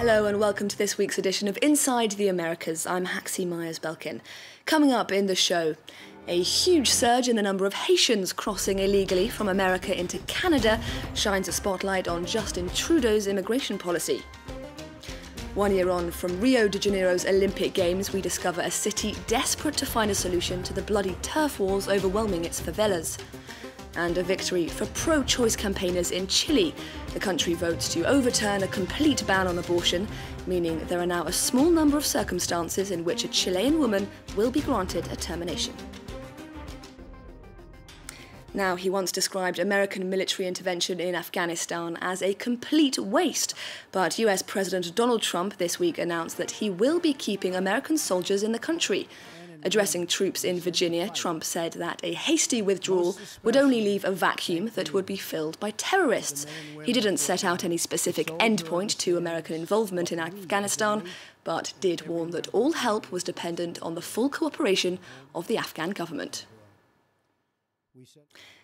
Hello and welcome to this week's edition of Inside the Americas. I'm Haxie Myers-Belkin. Coming up in the show, a huge surge in the number of Haitians crossing illegally from America into Canada shines a spotlight on Justin Trudeau's immigration policy. 1 year on from Rio de Janeiro's Olympic Games, we discover a city desperate to find a solution to the bloody turf wars overwhelming its favelas. And a victory for pro-choice campaigners in Chile. The country votes to overturn a complete ban on abortion, meaning there are now a small number of circumstances in which a Chilean woman will be granted a termination. Now, he once described American military intervention in Afghanistan as a complete waste, but US President Donald Trump this week announced that he will be keeping American soldiers in the country. Addressing troops in Virginia, Trump said that a hasty withdrawal would only leave a vacuum that would be filled by terrorists. He didn't set out any specific endpoint to American involvement in Afghanistan, but did warn that all help was dependent on the full cooperation of the Afghan government.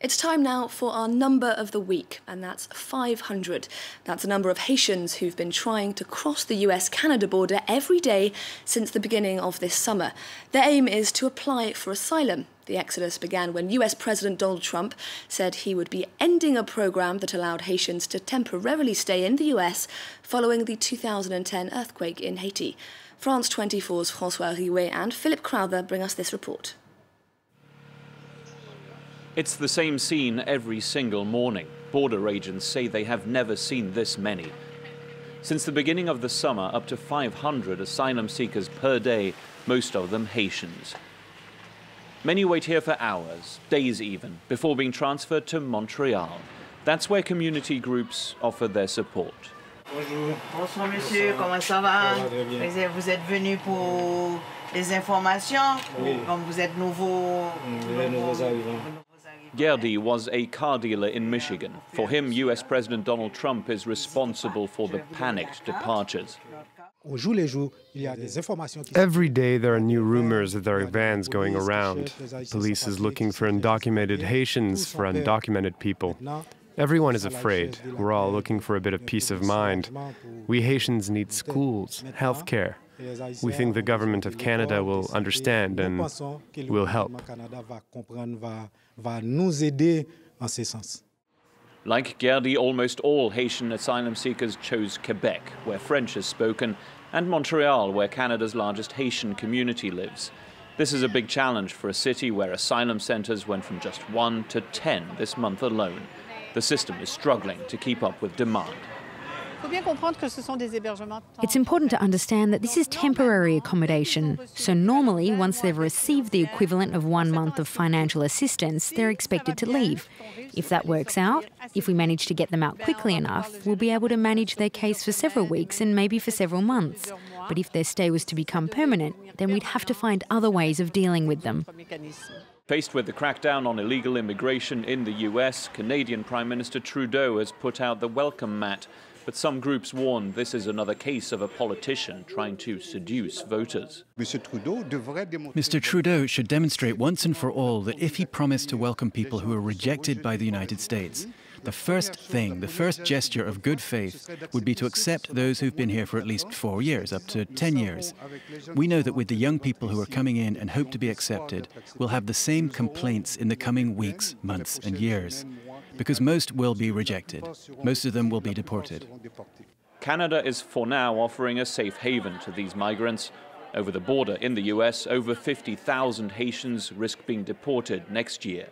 It's time now for our number of the week, and that's 500. That's the number of Haitians who've been trying to cross the US-Canada border every day since the beginning of this summer. Their aim is to apply for asylum. The exodus began when US President Donald Trump said he would be ending a program that allowed Haitians to temporarily stay in the US following the 2010 earthquake in Haiti. France 24's François Rihouay and Philip Crowther bring us this report. It's the same scene every single morning. Border agents say they have never seen this many. Since the beginning of the summer, up to 500 asylum seekers per day, most of them Haitians. Many wait here for hours, days even, before being transferred to Montreal. That's where community groups offer their support. Bonjour. Bonsoir monsieur, comment ça va? Vous êtes venu pour les informations? Comme vous êtes nouveau. Gerdy was a car dealer in Michigan. For him, US President Donald Trump is responsible for the panicked departures. Every day there are new rumors that there are vans going around. Police is looking for undocumented Haitians, for undocumented people. Everyone is afraid. We're all looking for a bit of peace of mind. We Haitians need schools, health care. We think the government of Canada will understand and will help. Like Gerdy, almost all Haitian asylum seekers chose Quebec, where French is spoken, and Montreal, where Canada's largest Haitian community lives. This is a big challenge for a city where asylum centres went from just 1 to 10 this month alone. The system is struggling to keep up with demand. It's important to understand that this is temporary accommodation. So normally, once they've received the equivalent of 1 month of financial assistance, they're expected to leave. If that works out, if we manage to get them out quickly enough, we'll be able to manage their case for several weeks and maybe for several months. But if their stay was to become permanent, then we'd have to find other ways of dealing with them. Faced with the crackdown on illegal immigration in the US, Canadian Prime Minister Trudeau has put out the welcome mat. But some groups warn this is another case of a politician trying to seduce voters. Mr. Trudeau should demonstrate once and for all that if he promised to welcome people who are rejected by the United States, the first thing, the first gesture of good faith would be to accept those who've been here for at least 4 years, up to 10 years. We know that with the young people who are coming in and hope to be accepted, we'll have the same complaints in the coming weeks, months and years. Because most will be rejected. Most of them will be deported. Canada is for now offering a safe haven to these migrants. Over the border in the US, over 50,000 Haitians risk being deported next year.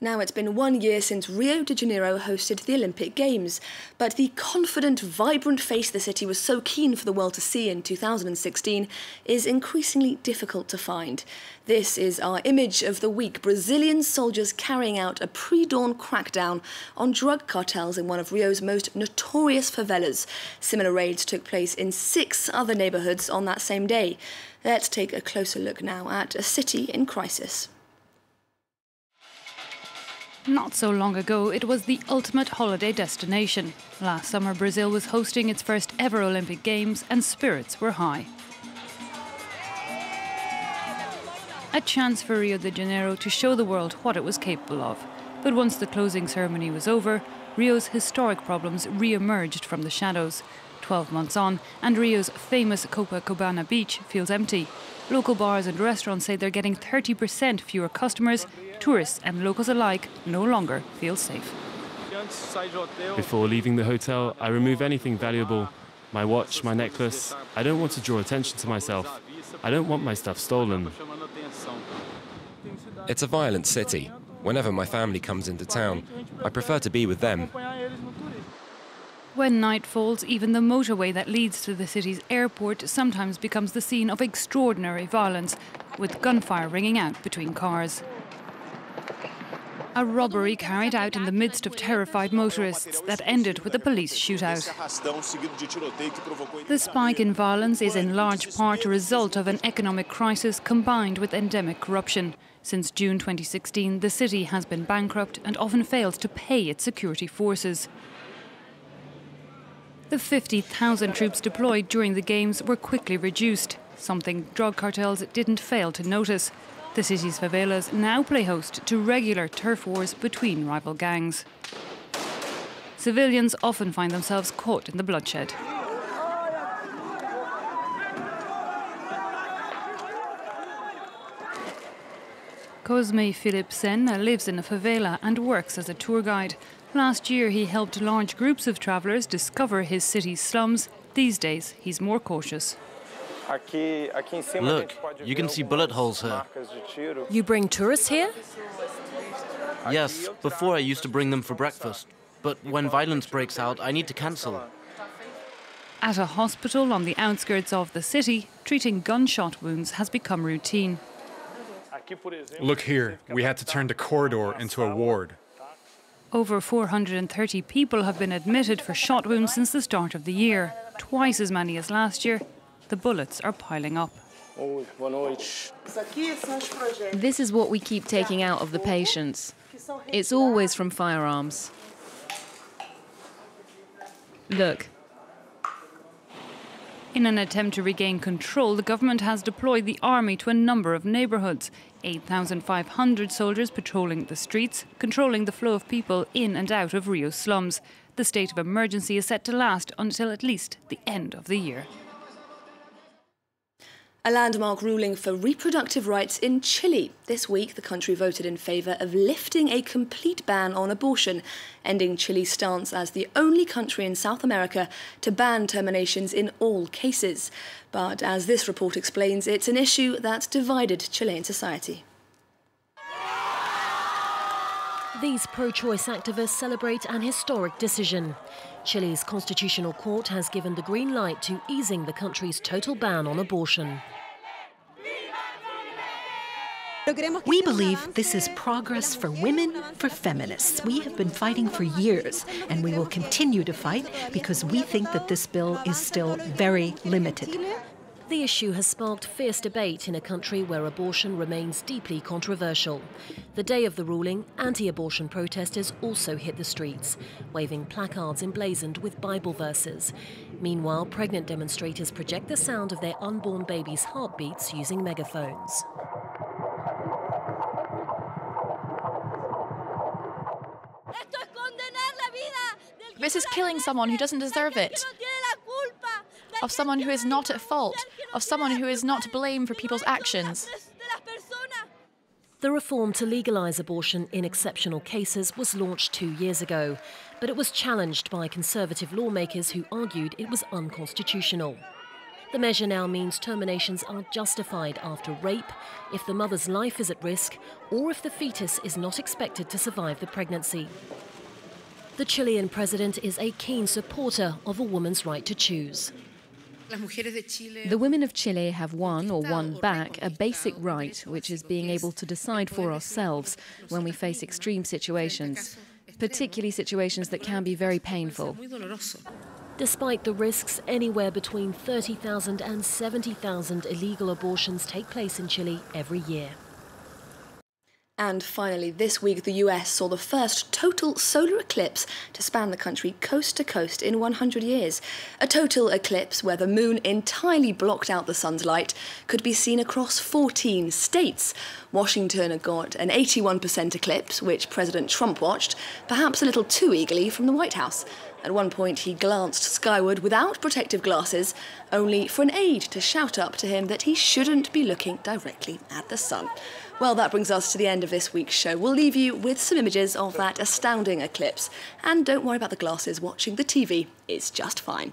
Now, it's been 1 year since Rio de Janeiro hosted the Olympic Games, but the confident, vibrant face the city was so keen for the world to see in 2016 is increasingly difficult to find. This is our image of the week: Brazilian soldiers carrying out a pre-dawn crackdown on drug cartels in one of Rio's most notorious favelas. Similar raids took place in 6 other neighbourhoods on that same day. Let's take a closer look now at a city in crisis. Not so long ago, it was the ultimate holiday destination. Last summer, Brazil was hosting its first ever Olympic Games and spirits were high. A chance for Rio de Janeiro to show the world what it was capable of. But once the closing ceremony was over, Rio's historic problems re-emerged from the shadows. 12 months on, and Rio's famous Copacabana beach feels empty. Local bars and restaurants say they're getting 30% fewer customers. Tourists and locals alike no longer feel safe. Before leaving the hotel, I remove anything valuable. My watch, my necklace. I don't want to draw attention to myself. I don't want my stuff stolen. It's a violent city. Whenever my family comes into town, I prefer to be with them. When night falls, even the motorway that leads to the city's airport sometimes becomes the scene of extraordinary violence, with gunfire ringing out between cars. A robbery carried out in the midst of terrified motorists that ended with a police shootout. The spike in violence is in large part a result of an economic crisis combined with endemic corruption. Since June 2016, the city has been bankrupt and often failed to pay its security forces. The 50,000 troops deployed during the Games were quickly reduced, something drug cartels didn't fail to notice. The city's favelas now play host to regular turf wars between rival gangs. Civilians often find themselves caught in the bloodshed. Cosme Philipsen lives in a favela and works as a tour guide. Last year he helped large groups of travellers discover his city's slums. These days he's more cautious. Look, you can see bullet holes here. You bring tourists here? Yes, before I used to bring them for breakfast. But when violence breaks out, I need to cancel. At a hospital on the outskirts of the city, treating gunshot wounds has become routine. Look here, we had to turn the corridor into a ward. Over 430 people have been admitted for shot wounds since the start of the year, twice as many as last year. The bullets are piling up. This is what we keep taking out of the patients. It's always from firearms. Look. In an attempt to regain control, the government has deployed the army to a number of neighbourhoods. 8,500 soldiers patrolling the streets, controlling the flow of people in and out of Rio's slums. The state of emergency is set to last until at least the end of the year. A landmark ruling for reproductive rights in Chile. This week, the country voted in favour of lifting a complete ban on abortion, ending Chile's stance as the only country in South America to ban terminations in all cases. But as this report explains, it's an issue that divided Chilean society. These pro-choice activists celebrate an historic decision. Chile's constitutional court has given the green light to easing the country's total ban on abortion. We believe this is progress for women, for feminists. We have been fighting for years, and we will continue to fight because we think that this bill is still very limited. The issue has sparked fierce debate in a country where abortion remains deeply controversial. The day of the ruling, anti-abortion protesters also hit the streets, waving placards emblazoned with Bible verses. Meanwhile, pregnant demonstrators project the sound of their unborn babies' heartbeats using megaphones. This is killing someone who doesn't deserve it, of someone who is not at fault, of someone who is not to blame for people's actions. The reform to legalise abortion in exceptional cases was launched 2 years ago, but it was challenged by conservative lawmakers who argued it was unconstitutional. The measure now means terminations are justified after rape, if the mother's life is at risk, or if the fetus is not expected to survive the pregnancy. The Chilean president is a keen supporter of a woman's right to choose. The women of Chile have won or won back a basic right, which is being able to decide for ourselves when we face extreme situations, particularly situations that can be very painful. Despite the risks, anywhere between 30,000 and 70,000 illegal abortions take place in Chile every year. And finally, this week the US saw the first total solar eclipse to span the country coast to coast in 100 years. A total eclipse where the moon entirely blocked out the sun's light could be seen across 14 states. Washington got an 81% eclipse, which President Trump watched, perhaps a little too eagerly from the White House. At one point, he glanced skyward without protective glasses, only for an aide to shout up to him that he shouldn't be looking directly at the sun. Well, that brings us to the end of this week's show. We'll leave you with some images of that astounding eclipse. And don't worry about the glasses, watching the TV is just fine.